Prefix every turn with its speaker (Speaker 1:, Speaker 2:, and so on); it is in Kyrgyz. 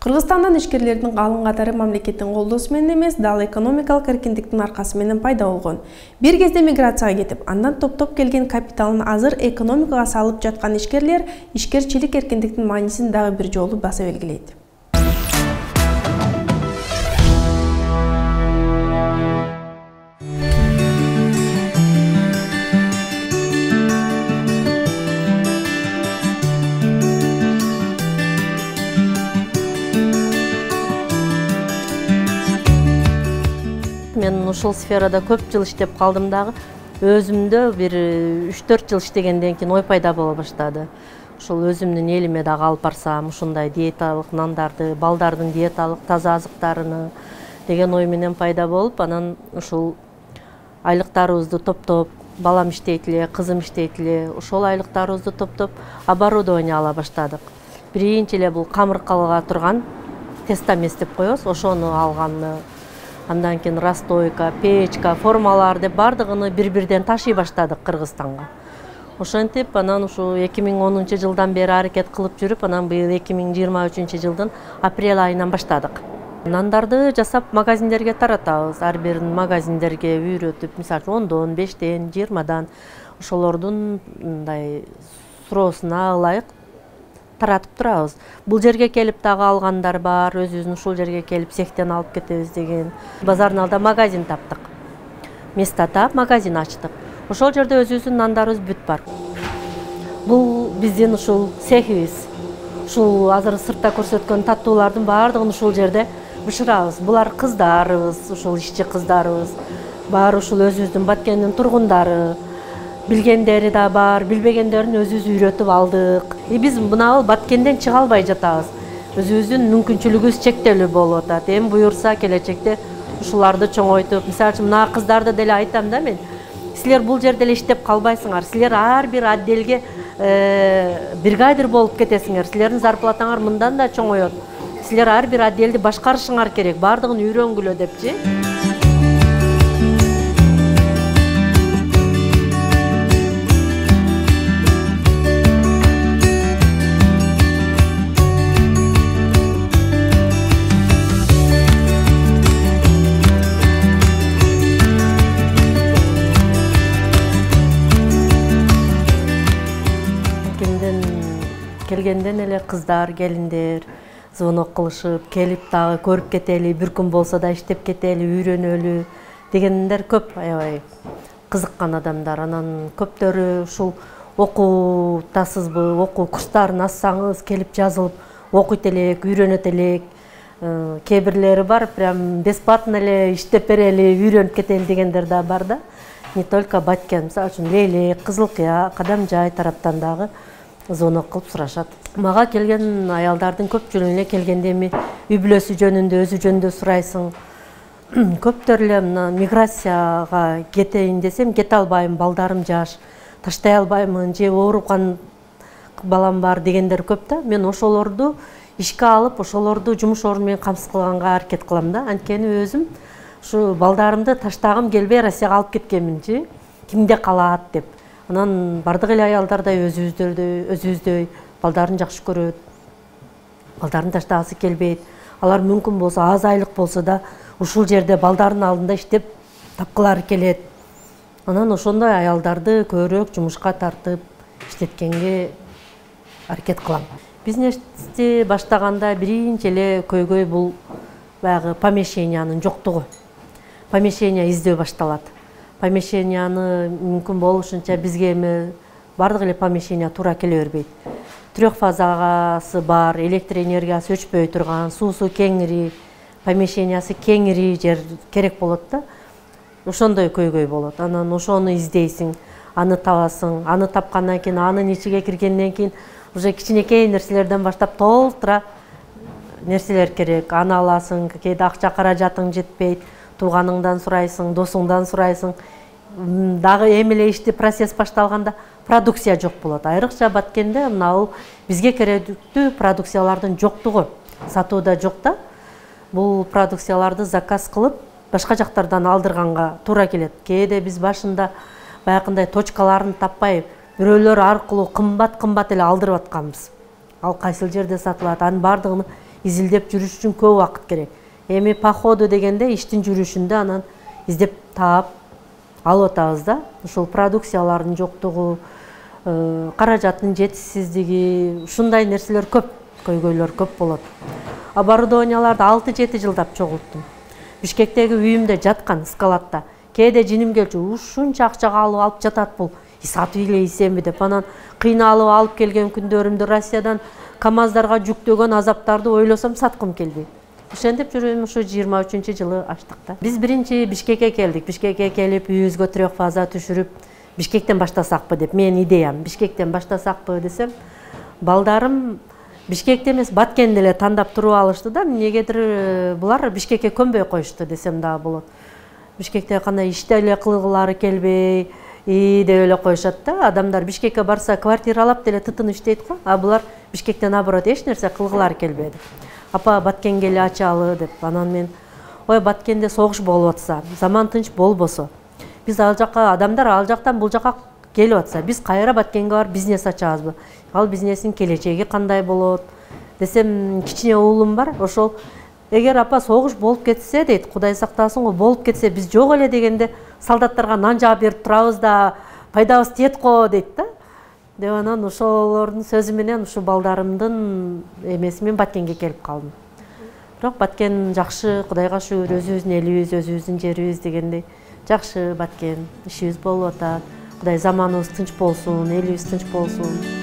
Speaker 1: Кыргызстандан ишкерлердин калың катары мамлекеттин колдоосу менен эмес, дал экономикалык эркиндиктин аркасы менен пайда болгон. Бир кезде миграцияга кетип, андан топтоп келген капиталын азыр экономикага салып жаткан ишкерлер ишкерчилик эркиндиктин маанисин дагы бир жолу баса белгилейт.
Speaker 2: Мен ушул сферада көп жыл иштеп калдым дагы. Өзүмдө бир 3-4 жыл иштегенден кийин ой пайда боло баштады. Ушул өзүмдүн элиме дагы алып барсам, ушундай диеталык нандарды, балдардын диеталык таза азыктарыны деген ой менен пайда болуп, анан ушул айлыктарыбызды топтоп, балам иштейт эле, кызым иштейт эле, ошол айлыктарыбызды топтоп оборудование ала баштадык. Биринчи эле бул камыркалга турган тестомес деп коебуз, ошону алганны. Андан кийин расстойка, печка, формалар деп бардыгын бир-бирден ташый баштадык Кыргызстанга. Ошентип анан ушу 2010-жылдан бери аракет кылып жүрүп, анан быйыл 2023-жылдын апрель айынан баштадык. Нандарды жасап магазиндерге таратабыз. Ар бир магазиндерге үйрөтүп, мисалы 10дон, 5ден, 20дан ошолордун мындай суроосуна ылайык таратып турабыз. Бул жерге келип дагы алгандар бар, өзүбүздүн ушул жерге келип цехтен алып кетебиз деген. Базардын алдында магазин таптык. Место таап магазин ачтык. Ошол жерде өзүбүздүн нандарыбыз бүт бар. Бул биздин ушул цехибиз. Ушул азыр сыртта көрсөткөн таттуулардын баардыгын ушул жерде бышырабыз. Булар кыздарыбыз, ушул ишчи кыздарыбыз. Баары ушул өзүбүздүн Баткендин тургундары. Билгендери да бар, билбегендерин өзүбүз үйрөтүп алдык. Биз мына Баткенден чыга албай жатабыз. Өзүбүздүн мүмкүнчүлүгүбүз чектелүү болуп атат. Эми буюрса келечекте ушуларды чоңойтуп, мисалы үчүн мына кыздарды деле айтам да мен. Силер бул жерде эле иштеп калбайсыңар. Силер ар бир отделге бригадир болуп кетесиңер. Силердин зарплатаңар мындан да чоңоет. Силер ар бир отделди башкарышыңар керек. Бардыгын үйрөнгүлө депчи. Келгенден эле кыздар, келиндер звонок кылышып, келип дагы көрүп кетели, бир күн болсо да иштеп кетели, үйрөнөлү дегендер көп, аябай кызыккан адамдар. Анан көптөрү ушул окутасызбы, окуу курстарын ачсаңыз, келип жазылып окуйт элек, үйрөнөт элек. Кээ бирлери бар, прям бесплатно эле иштеп берели, үйрөнүп кетели дегендер да бар да. Не только Баткен, мисалы үчүн Лейлек, Кызылкыя, Кадамжай тараптан дагы звонок кылып сурашат. Мага келген аялдардын көпчүлүгүнө келгенде эми үй бүлөсү жөнүндө, өзү жөнүндө сурайсың. Көптөр эле мына миграцияга кетейин десем, кете албайм, балдарым жаш, таштай албаймын, же оорукан балам бар дегендер көп да. Мен ошолорду ишке алып, ошолорду жумуш орду менен камсыз кылганга аракет кылам да. Анткени өзүм ушу балдарымды таштагым келбей Россияга алып кеткенминчи, кимде калат деп. Анан бардык эле аялдардай өзүбүздөй балдарын жакшы көрөт. Балдарын таштагысы келбейт. Алар мүмкүн болсо, аз айлык болсо да ушул жерде балдардын алдында иштеп тапкылары келет. Анан ошондой аялдарды көбүрөөк жумушка тартып иштеткенге аракет кылам. Бизнести баштаганда биринчи эле көйгөй бул баягы помещениянын жоктугу. Помещение издөө башталат. Помещенияны мүмкүн болушунча бизге эми бардык эле помещение туура келе бербейт. Трёхфазагасы бар, электр энергиясы өчпөй турган, суусу кеңири, помещениясы кеңири жер керек болот да. Ошондой көйгөй болот. Анан ошону издейсиң, аны табасың, аны тапкандан кийин анын ичиге киргенден кийин уже кичинекей нерселерден баштап толтура нерселер керек. Аны аласың, кээде акча каражатың жетпейт. Тууганыңдан сурайсың, досуңдан сурайсың. Дагы эми эле ишти процесс башталганда продукция жок болот. Айрыкча Баткенде мына бизге керектүү продукциялардын жоктугу, сатууда жок да. Бул продукцияларды заказ кылып, башка жактардан алдырганга туура келет. Кээде биз башында баягындай точкаларын таппай, бирөөлөр аркылуу кымбат эле алдырып атканбыз. Ал кайсыл жерде сатылат, анын бардыгын изилдеп жүрүш үчүн көп убакыт керек. Эми походу дегенде иштин жүрүшүндө анан издеп таап алып атабыз да. Ушул продукциялардын жоктугу, каражаттын жетишсиздиги, ушундай нерселер көп, көйгөйлөр көп болот. Оборудованияларды 6-7 жылдап чогулттум. Бишкектеги үйүмдө жаткан складта. Кээде жиним келчү, ушунча акчага алып жатат бул. Сатып эле ийсемби деп анан кыйналып алып келген күндөрүмдү Россиядан КАМАЗдарга жүктөгөн азаптарды ойлосом саткым келбейт. Ошентип жүрүм, ушу 23-жылы ачтык да. Биз биринчи Бишкекке келдик. Бишкекке келип, үйүбүзгө трёхфаза түшүрүп, Бишкектен баштасакпы деп, менин идеям. Бишкектен баштасакпы десем, балдарым Бишкекте эмес, Баткенди эле тандап туруп алышты да. Эмнегедир булар Бишкекке көнбөй коюшту десем дагы болот. Бишкекте кандай иште эле кылгылары келбей, деп эле коюшат да. Адамдар Бишкекке барса квартиралап деле тытын иштейт го, а булар Бишкектен наоборот эч нерсе кылгылары келбеди. Апа Баткенге эле ачалы деп. Анан мен, ой Баткенде согуш болуп атса, заман тынч болбосо, биз ал жакка адамдар ал жактан бул жакка келип атса, биз кайра Баткенге барып бизнес ачабызбы? Ал бизнестин келечеги кандай болот десем, кичине уулум бар, ошол эгер апа согуш болуп кетсе дейт, Кудай сактасын го, болуп кетсе биз жок эле дегенде солдаттарга нан жаап берип турабыз да, пайдабыз тиет го дейт да. Деп анан ошолордун сөзү менен ушу балдарымдын эмеси менен Баткенге келип калдым. Бирок Баткен жакшы, Кудайга шүгүр, өзүбүздүн элибиз, өзүбүздүн жерибиз дегендей жакшы Баткен, ишибиз болуп атат. Кудай заманыбыз тынч болсун, элибиз тынч болсун.